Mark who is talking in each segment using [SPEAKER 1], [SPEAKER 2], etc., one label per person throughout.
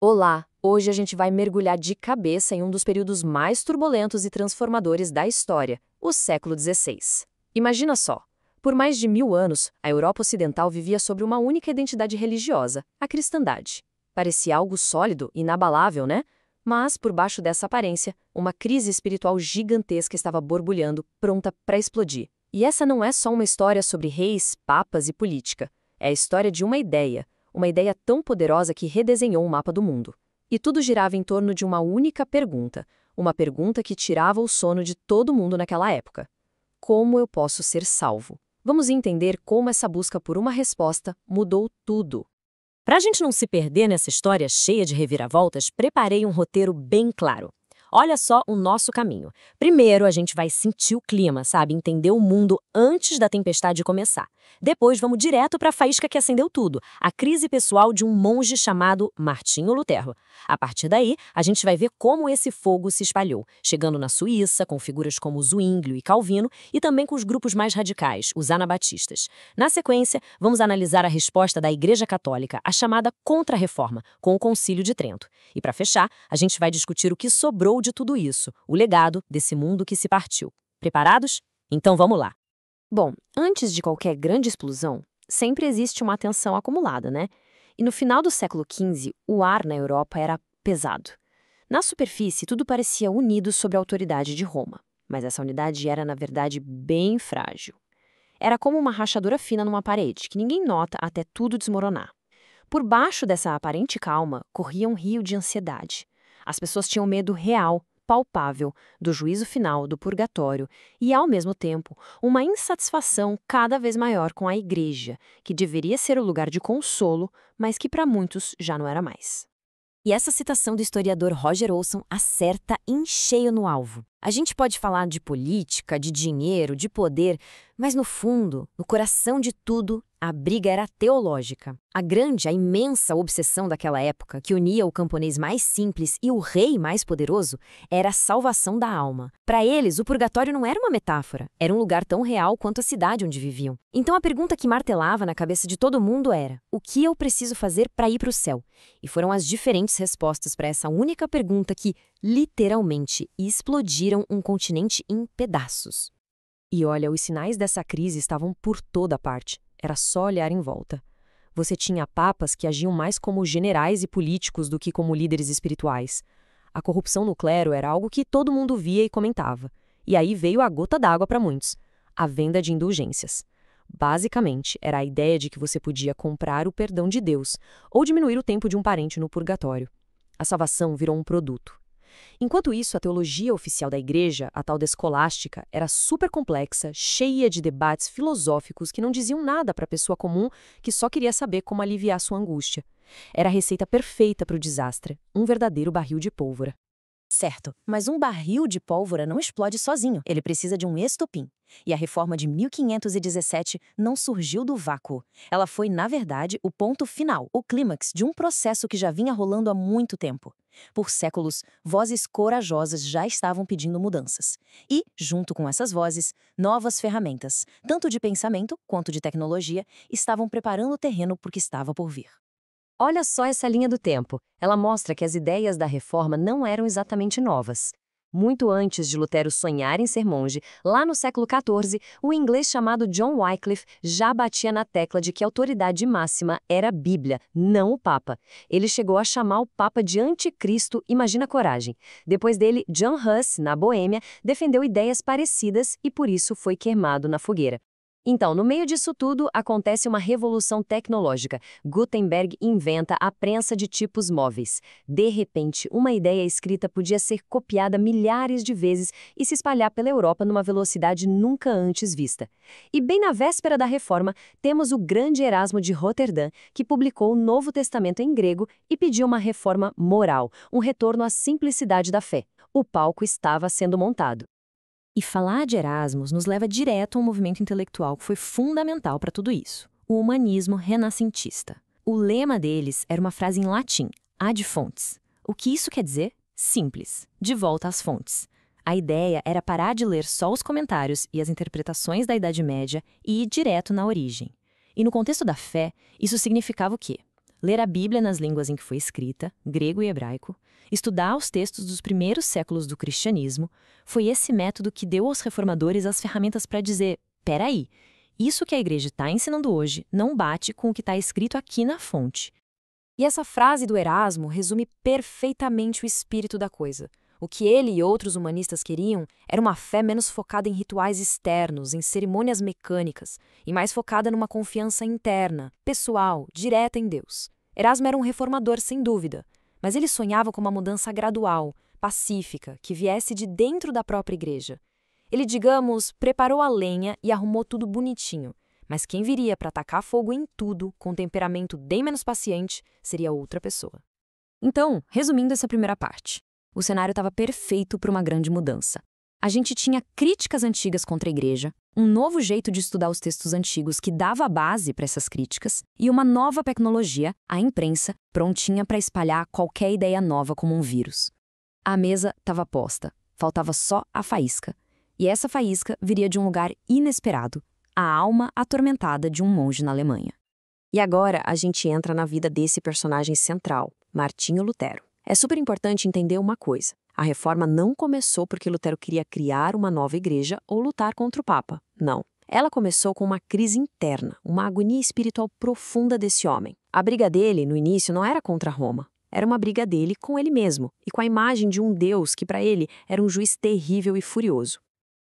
[SPEAKER 1] Olá! Hoje a gente vai mergulhar de cabeça em um dos períodos mais turbulentos e transformadores da história, o século XVI. Imagina só! Por mais de 1000 anos, a Europa Ocidental vivia sobre uma única identidade religiosa, a cristandade. Parecia algo sólido, inabalável, né? Mas, por baixo dessa aparência, uma crise espiritual gigantesca estava borbulhando, pronta para explodir. E essa não é só uma história sobre reis, papas e política. É a história de uma ideia tão poderosa que redesenhou o mapa do mundo. E tudo girava em torno de uma única pergunta, uma pergunta que tirava o sono de todo mundo naquela época. Como eu posso ser salvo? Vamos entender como essa busca por uma resposta mudou tudo.
[SPEAKER 2] Para a gente não se perder nessa história cheia de reviravoltas, preparei um roteiro bem claro. Olha só o nosso caminho. Primeiro, a gente vai sentir o clima, sabe? Entender o mundo antes da tempestade começar. Depois, vamos direto para a faísca que acendeu tudo, a crise pessoal de um monge chamado Martinho Lutero. A partir daí, a gente vai ver como esse fogo se espalhou, chegando na Suíça, com figuras como Zwinglio e Calvino, e também com os grupos mais radicais, os anabatistas. Na sequência, vamos analisar a resposta da Igreja Católica, a chamada Contra-Reforma, com o Concílio de Trento. E para fechar, a gente vai discutir o que sobrou de tudo isso, o legado desse mundo que se partiu. Preparados? Então vamos lá.
[SPEAKER 1] Bom, antes de qualquer grande explosão, sempre existe uma tensão acumulada, né? E no final do século XV, o ar na Europa era pesado. Na superfície, tudo parecia unido sob a autoridade de Roma, mas essa unidade era, na verdade, bem frágil. Era como uma rachadura fina numa parede, que ninguém nota até tudo desmoronar. Por baixo dessa aparente calma, corria um rio de ansiedade. As pessoas tinham medo real, palpável, do juízo final, do purgatório, e, ao mesmo tempo, uma insatisfação cada vez maior com a Igreja, que deveria ser o lugar de consolo, mas que para muitos já não era mais.
[SPEAKER 2] E essa citação do historiador Roger Olson acerta em cheio no alvo. A gente pode falar de política, de dinheiro, de poder, mas no fundo, no coração de tudo, a briga era teológica. A imensa obsessão daquela época, que unia o camponês mais simples e o rei mais poderoso, era a salvação da alma. Para eles, o purgatório não era uma metáfora, era um lugar tão real quanto a cidade onde viviam. Então a pergunta que martelava na cabeça de todo mundo era: o que eu preciso fazer para ir para o céu? E foram as diferentes respostas para essa única pergunta que, literalmente, explodiram um continente em pedaços.
[SPEAKER 1] E olha, os sinais dessa crise estavam por toda parte. Era só olhar em volta. Você tinha papas que agiam mais como generais e políticos do que como líderes espirituais. A corrupção no clero era algo que todo mundo via e comentava. E aí veio a gota d'água para muitos: a venda de indulgências. Basicamente, era a ideia de que você podia comprar o perdão de Deus ou diminuir o tempo de um parente no purgatório. A salvação virou um produto. Enquanto isso, a teologia oficial da Igreja, a tal da escolástica, era super complexa, cheia de debates filosóficos que não diziam nada para a pessoa comum que só queria saber como aliviar sua angústia. Era a receita perfeita para o desastre, um verdadeiro barril de pólvora.
[SPEAKER 2] Certo, mas um barril de pólvora não explode sozinho, ele precisa de um estopim. E a reforma de 1517 não surgiu do vácuo. Ela foi, na verdade, o ponto final, o clímax de um processo que já vinha rolando há muito tempo. Por séculos, vozes corajosas já estavam pedindo mudanças. E, junto com essas vozes, novas ferramentas, tanto de pensamento quanto de tecnologia, estavam preparando o terreno para o que estava por vir.
[SPEAKER 1] Olha só essa linha do tempo. Ela mostra que as ideias da reforma não eram exatamente novas. Muito antes de Lutero sonhar em ser monge, lá no século XIV, o inglês chamado John Wycliffe já batia na tecla de que a autoridade máxima era a Bíblia, não o Papa. Ele chegou a chamar o Papa de anticristo, imagina a coragem. Depois dele, John Huss, na Boêmia, defendeu ideias parecidas e por isso foi queimado na fogueira. Então, no meio disso tudo, acontece uma revolução tecnológica. Gutenberg inventa a prensa de tipos móveis. De repente, uma ideia escrita podia ser copiada milhares de vezes e se espalhar pela Europa numa velocidade nunca antes vista. E bem na véspera da reforma, temos o grande Erasmo de Roterdã, que publicou o Novo Testamento em grego e pediu uma reforma moral, um retorno à simplicidade da fé. O palco estava sendo montado.
[SPEAKER 2] E falar de Erasmus nos leva direto a um movimento intelectual que foi fundamental para tudo isso: o humanismo renascentista. O lema deles era uma frase em latim, ad fontes. O que isso quer dizer? Simples: de volta às fontes. A ideia era parar de ler só os comentários e as interpretações da Idade Média e ir direto na origem. E no contexto da fé, isso significava o quê? ler a Bíblia nas línguas em que foi escrita, grego e hebraico, estudar os textos dos primeiros séculos do cristianismo, foi esse método que deu aos reformadores as ferramentas para dizer: peraí, isso que a igreja está ensinando hoje não bate com o que está escrito aqui na fonte. E essa frase do Erasmo resume perfeitamente o espírito da coisa. O que ele e outros humanistas queriam era uma fé menos focada em rituais externos, em cerimônias mecânicas, e mais focada numa confiança interna, pessoal, direta em Deus. Erasmo era um reformador, sem dúvida, mas ele sonhava com uma mudança gradual, pacífica, que viesse de dentro da própria igreja. Ele, digamos, preparou a lenha e arrumou tudo bonitinho, mas quem viria para tacar fogo em tudo, com um temperamento bem menos paciente, seria outra pessoa. Então, resumindo essa primeira parte, o cenário estava perfeito para uma grande mudança. A gente tinha críticas antigas contra a igreja, um novo jeito de estudar os textos antigos que dava base para essas críticas, e uma nova tecnologia, a imprensa, prontinha para espalhar qualquer ideia nova como um vírus. A mesa estava posta, faltava só a faísca. E essa faísca viria de um lugar inesperado, a alma atormentada de um monge na Alemanha. E agora a gente entra na vida desse personagem central, Martinho Lutero. É super importante entender uma coisa. A reforma não começou porque Lutero queria criar uma nova igreja ou lutar contra o Papa. Não. Ela começou com uma crise interna, uma agonia espiritual profunda desse homem. A briga dele, no início, não era contra Roma. Era uma briga dele com ele mesmo e com a imagem de um Deus que, para ele, era um juiz terrível e furioso.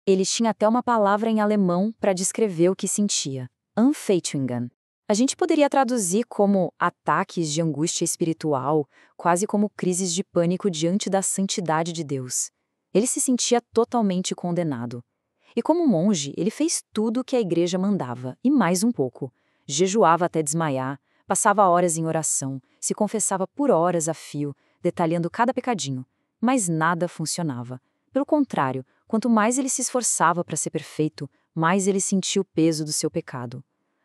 [SPEAKER 2] Ele tinha até uma palavra em alemão para descrever o que sentia: Anfechtungen. A gente poderia traduzir como ataques de angústia espiritual, quase como crises de pânico diante da santidade de Deus. Ele se sentia totalmente condenado. E como monge, ele fez tudo o que a igreja mandava, e mais um pouco. Jejuava até desmaiar, passava horas em oração, se confessava por horas a fio, detalhando cada pecadinho. Mas nada funcionava. Pelo contrário, quanto mais ele se esforçava para ser perfeito, mais ele sentia o peso do seu pecado.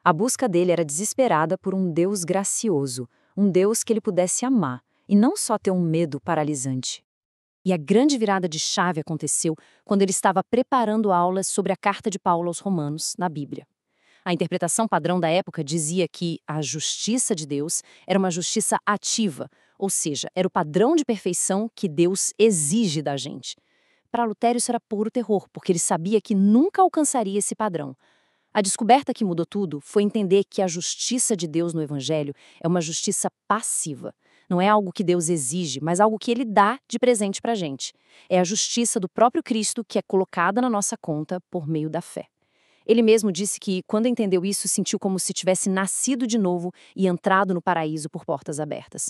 [SPEAKER 2] A busca dele era desesperada por um Deus gracioso, um Deus que ele pudesse amar, e não só ter um medo paralisante. E a grande virada de chave aconteceu quando ele estava preparando aulas sobre a carta de Paulo aos Romanos, na Bíblia. A interpretação padrão da época dizia que a justiça de Deus era uma justiça ativa, ou seja, era o padrão de perfeição que Deus exige da gente. Para Lutero isso era puro terror, porque ele sabia que nunca alcançaria esse padrão. A descoberta que mudou tudo foi entender que a justiça de Deus no Evangelho é uma justiça passiva. Não é algo que Deus exige, mas algo que Ele dá de presente para a gente. É a justiça do próprio Cristo que é colocada na nossa conta por meio da fé. Ele mesmo disse que, quando entendeu isso, sentiu como se tivesse nascido de novo e entrado no paraíso por portas abertas.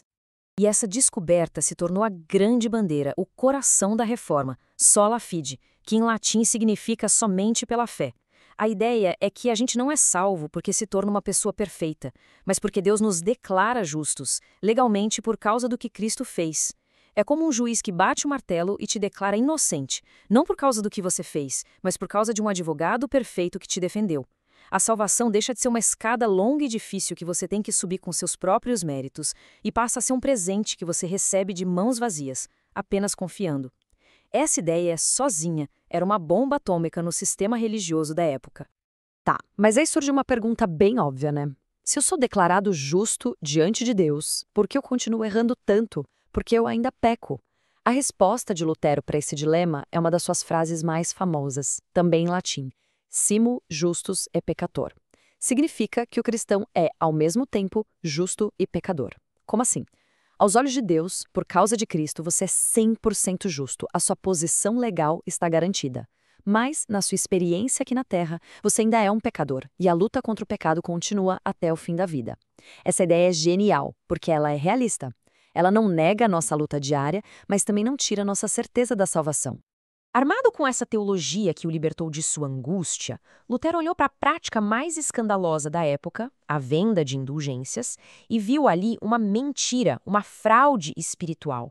[SPEAKER 2] E essa descoberta se tornou a grande bandeira, o coração da reforma, sola fide, que em latim significa somente pela fé. A ideia é que a gente não é salvo porque se torna uma pessoa perfeita, mas porque Deus nos declara justos, legalmente por causa do que Cristo fez. É como um juiz que bate o martelo e te declara inocente, não por causa do que você fez, mas por causa de um advogado perfeito que te defendeu. A salvação deixa de ser uma escada longa e difícil que você tem que subir com seus próprios méritos e passa a ser um presente que você recebe de mãos vazias, apenas confiando. Essa ideia, sozinha, era uma bomba atômica no sistema religioso da época. Tá, mas aí surge uma pergunta bem óbvia, né? Se eu sou declarado justo diante de Deus, por que eu continuo errando tanto? Porque eu ainda peco. A resposta de Lutero para esse dilema é uma das suas frases mais famosas, também em latim: Simul justus et peccator. Significa que o cristão é, ao mesmo tempo, justo e pecador. Como assim? Aos olhos de Deus, por causa de Cristo, você é 100% justo, a sua posição legal está garantida. Mas, na sua experiência aqui na Terra, você ainda é um pecador, e a luta contra o pecado continua até o fim da vida. Essa ideia é genial, porque ela é realista. Ela não nega a nossa luta diária, mas também não tira a nossa certeza da salvação. Armado com essa teologia que o libertou de sua angústia, Lutero olhou para a prática mais escandalosa da época, a venda de indulgências, e viu ali uma mentira, uma fraude espiritual.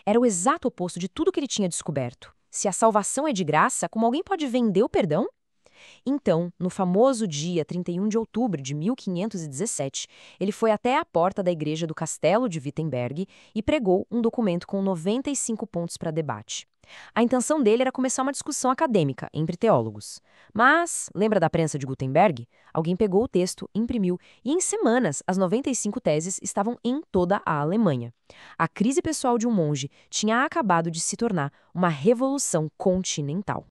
[SPEAKER 2] Era o exato oposto de tudo que ele tinha descoberto. Se a salvação é de graça, como alguém pode vender o perdão? Então, no famoso dia 31 de outubro de 1517, ele foi até a porta da igreja do Castelo de Wittenberg e pregou um documento com 95 pontos para debate. A intenção dele era começar uma discussão acadêmica entre teólogos. Mas, lembra da prensa de Gutenberg? Alguém pegou o texto, imprimiu, e em semanas as 95 teses estavam em toda a Alemanha. A crise pessoal de um monge tinha acabado de se tornar uma revolução continental.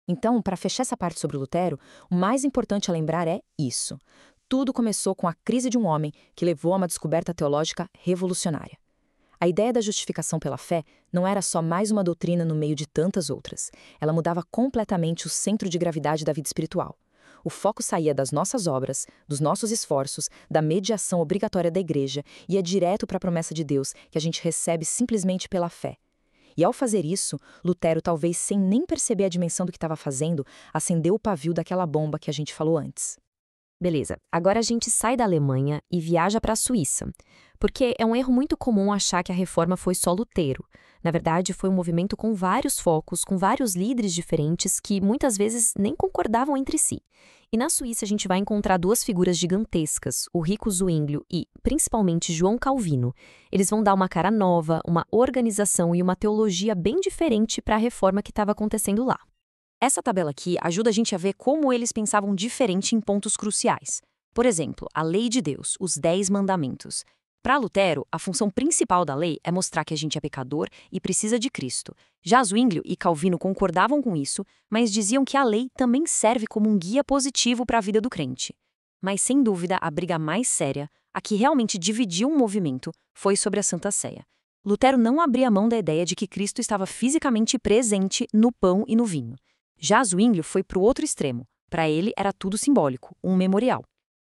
[SPEAKER 2] Então, para fechar essa parte sobre Lutero, o mais importante a lembrar é isso. Tudo começou com a crise de um homem que levou a uma descoberta teológica revolucionária. A ideia da justificação pela fé não era só mais uma doutrina no meio de tantas outras. Ela mudava completamente o centro de gravidade da vida espiritual. O foco saía das nossas obras, dos nossos esforços, da mediação obrigatória da igreja e ia direto para a promessa de Deus que a gente recebe simplesmente pela fé. E ao fazer isso, Lutero, talvez sem nem perceber a dimensão do que estava fazendo, acendeu o pavio daquela bomba que a gente falou antes. Beleza, agora a gente sai da Alemanha e viaja para a Suíça, porque é um erro muito comum achar que a reforma foi só Lutero. Na verdade, foi um movimento com vários focos, com vários líderes diferentes que muitas vezes nem concordavam entre si. E na Suíça a gente vai encontrar duas figuras gigantescas, o Rico Zwinglio e, principalmente, João Calvino. Eles vão dar uma cara nova, uma organização e uma teologia bem diferente para a reforma que estava acontecendo lá. Essa tabela aqui ajuda a gente a ver como eles pensavam diferente em pontos cruciais. Por exemplo, a lei de Deus, os 10 mandamentos. Para Lutero, a função principal da lei é mostrar que a gente é pecador e precisa de Cristo. Já Zwinglio e Calvino concordavam com isso, mas diziam que a lei também serve como um guia positivo para a vida do crente. Mas, sem dúvida, a briga mais séria, a que realmente dividiu um movimento, foi sobre a Santa Ceia. Lutero não abria mão da ideia de que Cristo estava fisicamente presente no pão e no vinho. Já Zwinglio foi para o outro extremo. Para ele, era tudo simbólico, um memorial.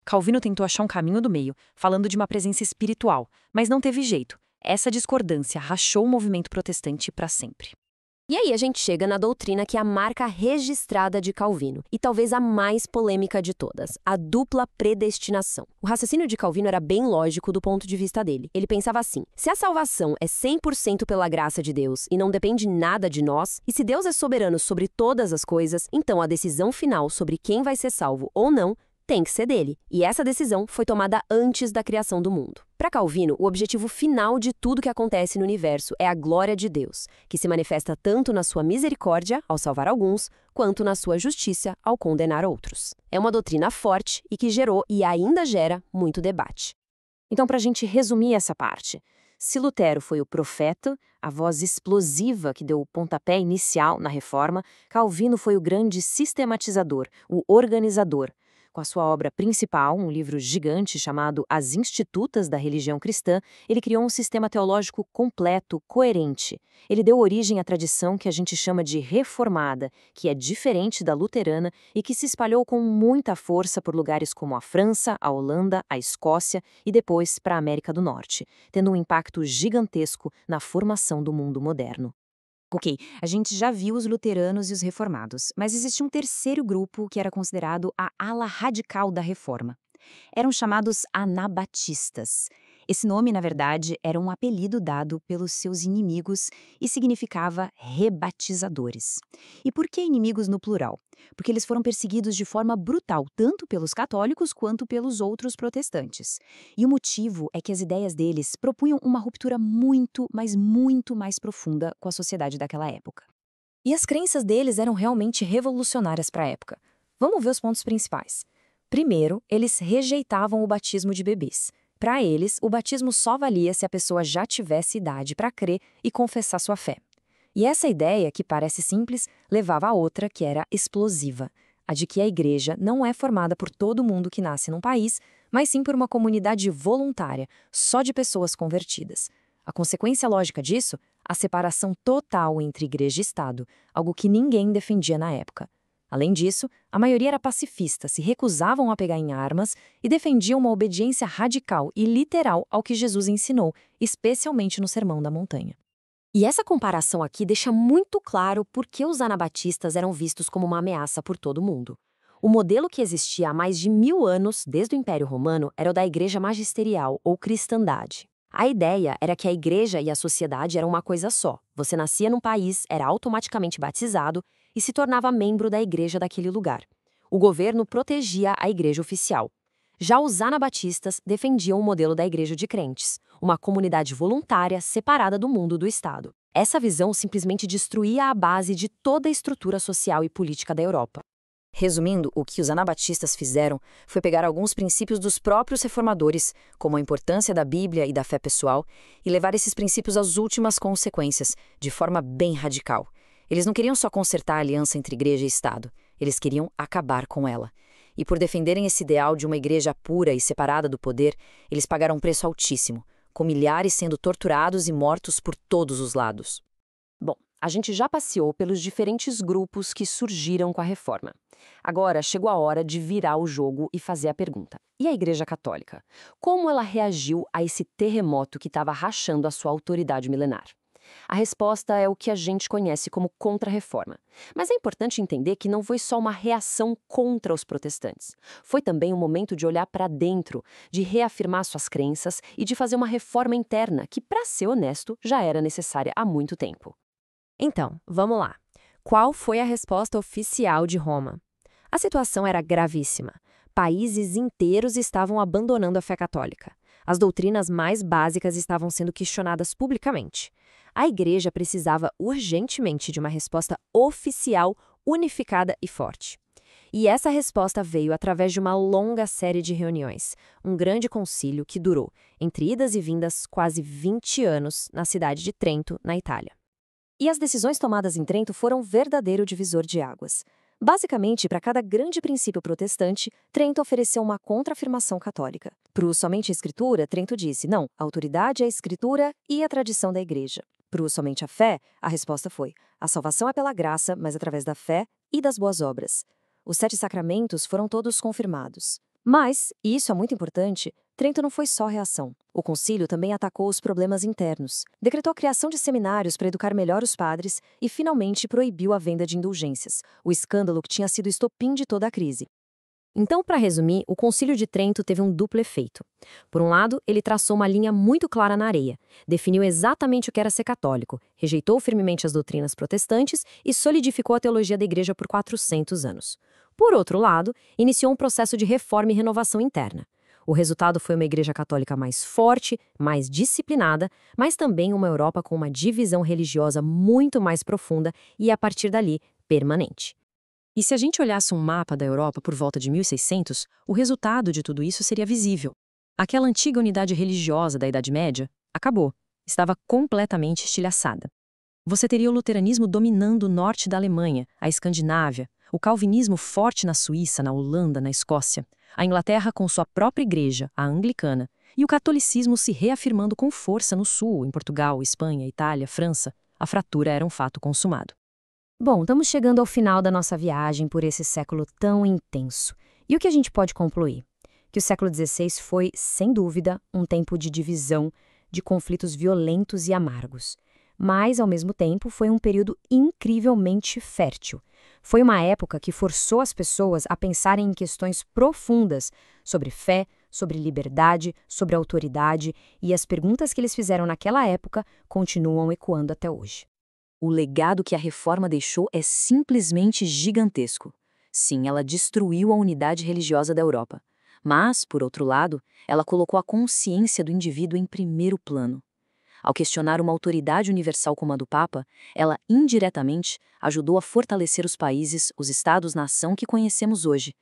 [SPEAKER 2] Calvino tentou achar um caminho do meio, falando de uma presença espiritual, mas não teve jeito. Essa discordância rachou o movimento protestante para sempre.
[SPEAKER 1] E aí a gente chega na doutrina que é a marca registrada de Calvino, e talvez a mais polêmica de todas, a dupla predestinação. O raciocínio de Calvino era bem lógico do ponto de vista dele. Ele pensava assim: se a salvação é 100% pela graça de Deus e não depende nada de nós, e se Deus é soberano sobre todas as coisas, então a decisão final sobre quem vai ser salvo ou não tem que ser dele. E essa decisão foi tomada antes da criação do mundo. Para Calvino, o objetivo final de tudo que acontece no universo é a glória de Deus, que se manifesta tanto na sua misericórdia, ao salvar alguns, quanto na sua justiça, ao condenar outros. É uma doutrina forte e que gerou e ainda gera muito debate.
[SPEAKER 2] Então, para a gente resumir essa parte, se Lutero foi o profeta, a voz explosiva que deu o pontapé inicial na reforma, Calvino foi o grande sistematizador, o organizador. Com a sua obra principal, um livro gigante chamado As Institutas da Religião Cristã, ele criou um sistema teológico completo, coerente. Ele deu origem à tradição que a gente chama de reformada, que é diferente da luterana e que se espalhou com muita força por lugares como a França, a Holanda, a Escócia e depois para a América do Norte, tendo um impacto gigantesco na formação do mundo moderno. Ok, a gente já viu os luteranos e os reformados, mas existe um terceiro grupo que era considerado a ala radical da reforma. Eram chamados anabatistas. Esse nome, na verdade, era um apelido dado pelos seus inimigos e significava rebatizadores. E por que inimigos no plural? Porque eles foram perseguidos de forma brutal, tanto pelos católicos quanto pelos outros protestantes. E o motivo é que as ideias deles propunham uma ruptura muito, mas muito mais profunda com a sociedade daquela época. E as crenças deles eram realmente revolucionárias para a época. Vamos ver os pontos principais. Primeiro, eles rejeitavam o batismo de bebês. Para eles, o batismo só valia se a pessoa já tivesse idade para crer e confessar sua fé. E essa ideia, que parece simples, levava a outra que era explosiva, a de que a igreja não é formada por todo mundo que nasce num país, mas sim por uma comunidade voluntária, só de pessoas convertidas. A consequência lógica disso? A separação total entre igreja e Estado, algo que ninguém defendia na época. Além disso, a maioria era pacifista, se recusavam a pegar em armas e defendiam uma obediência radical e literal ao que Jesus ensinou, especialmente no Sermão da Montanha. E essa comparação aqui deixa muito claro por que os anabatistas eram vistos como uma ameaça por todo mundo. O modelo que existia há mais de 1000 anos, desde o Império Romano, era o da igreja magisterial ou cristandade. A ideia era que a igreja e a sociedade eram uma coisa só. Você nascia num país, era automaticamente batizado e se tornava membro da igreja daquele lugar. O governo protegia a igreja oficial. Já os anabatistas defendiam o modelo da igreja de crentes, uma comunidade voluntária separada do mundo do Estado. Essa visão simplesmente destruía a base de toda a estrutura social e política da Europa. Resumindo, o que os anabatistas fizeram foi pegar alguns princípios dos próprios reformadores, como a importância da Bíblia e da fé pessoal, e levar esses princípios às últimas consequências, de forma bem radical. Eles não queriam só consertar a aliança entre igreja e Estado, eles queriam acabar com ela. E por defenderem esse ideal de uma igreja pura e separada do poder, eles pagaram um preço altíssimo, com milhares sendo torturados e mortos por todos os lados. Bom, a gente já passeou pelos diferentes grupos que surgiram com a reforma. Agora chegou a hora de virar o jogo e fazer a pergunta. E a Igreja Católica? Como ela reagiu a esse terremoto que estava rachando a sua autoridade milenar? A resposta é o que a gente conhece como contra-reforma. Mas é importante entender que não foi só uma reação contra os protestantes. Foi também um momento de olhar para dentro, de reafirmar suas crenças e de fazer uma reforma interna que, para ser honesto, já era necessária há muito tempo.
[SPEAKER 1] Então, vamos lá. Qual foi a resposta oficial de Roma? A situação era gravíssima. Países inteiros estavam abandonando a fé católica. As doutrinas mais básicas estavam sendo questionadas publicamente. A Igreja precisava urgentemente de uma resposta oficial, unificada e forte. E essa resposta veio através de uma longa série de reuniões, um grande concílio que durou, entre idas e vindas, quase 20 anos na cidade de Trento, na Itália. E as decisões tomadas em Trento foram um verdadeiro divisor de águas. Basicamente, para cada grande princípio protestante, Trento ofereceu uma contra-afirmação católica. Para o somente a Escritura, Trento disse, não, a autoridade é a Escritura e a tradição da Igreja. Para o somente a fé, a resposta foi, a salvação é pela graça, mas através da fé e das boas obras. Os 7 sacramentos foram todos confirmados. Mas, e isso é muito importante, Trento não foi só reação. O concílio também atacou os problemas internos, decretou a criação de seminários para educar melhor os padres e, finalmente, proibiu a venda de indulgências, o escândalo que tinha sido o estopim de toda a crise. Então, para resumir, o Concílio de Trento teve um duplo efeito. Por um lado, ele traçou uma linha muito clara na areia, definiu exatamente o que era ser católico, rejeitou firmemente as doutrinas protestantes e solidificou a teologia da Igreja por 400 anos. Por outro lado, iniciou um processo de reforma e renovação interna. O resultado foi uma Igreja Católica mais forte, mais disciplinada, mas também uma Europa com uma divisão religiosa muito mais profunda e, a partir dali, permanente. E se a gente olhasse um mapa da Europa por volta de 1600, o resultado de tudo isso seria visível. Aquela antiga unidade religiosa da Idade Média acabou, estava completamente estilhaçada. Você teria o luteranismo dominando o norte da Alemanha, a Escandinávia, o calvinismo forte na Suíça, na Holanda, na Escócia, a Inglaterra com sua própria igreja, a anglicana, e o catolicismo se reafirmando com força no sul, em Portugal, Espanha, Itália, França. A fratura era um fato consumado. Bom, estamos chegando ao final da nossa viagem por esse século tão intenso. E o que a gente pode concluir? Que o século XVI foi, sem dúvida, um tempo de divisão, de conflitos violentos e amargos. Mas, ao mesmo tempo, foi um período incrivelmente fértil. Foi uma época que forçou as pessoas a pensarem em questões profundas sobre fé, sobre liberdade, sobre autoridade, e as perguntas que eles fizeram naquela época continuam ecoando até hoje. O legado que a reforma deixou é simplesmente gigantesco. Sim, ela destruiu a unidade religiosa da Europa. Mas, por outro lado, ela colocou a consciência do indivíduo em primeiro plano. Ao questionar uma autoridade universal como a do Papa, ela, indiretamente, ajudou a fortalecer os países, os estados-nação que conhecemos hoje.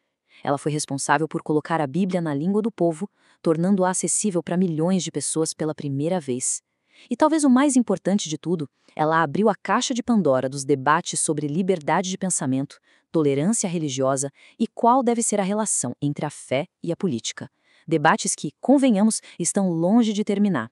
[SPEAKER 1] Ela foi responsável por colocar a Bíblia na língua do povo, tornando-a acessível para milhões de pessoas pela primeira vez. E talvez o mais importante de tudo, ela abriu a caixa de Pandora dos debates sobre liberdade de pensamento, tolerância religiosa e qual deve ser a relação entre a fé e a política. Debates que, convenhamos, estão longe de terminar.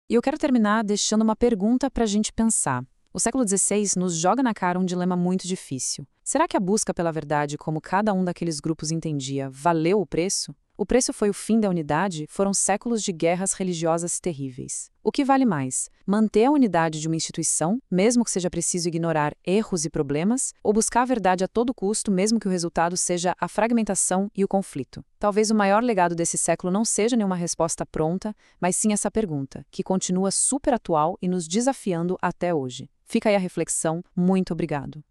[SPEAKER 3] E eu quero terminar deixando uma pergunta para a gente pensar. O século XVI nos joga na cara um dilema muito difícil. Será que a busca pela verdade, como cada um daqueles grupos entendia, valeu o preço? O preço foi o fim da unidade? Foram séculos de guerras religiosas terríveis. O que vale mais? Manter a unidade de uma instituição, mesmo que seja preciso ignorar erros e problemas, ou buscar a verdade a todo custo, mesmo que o resultado seja a fragmentação e o conflito? Talvez o maior legado desse século não seja nenhuma resposta pronta, mas sim essa pergunta, que continua super atual e nos desafiando até hoje. Fica aí a reflexão. Muito obrigado.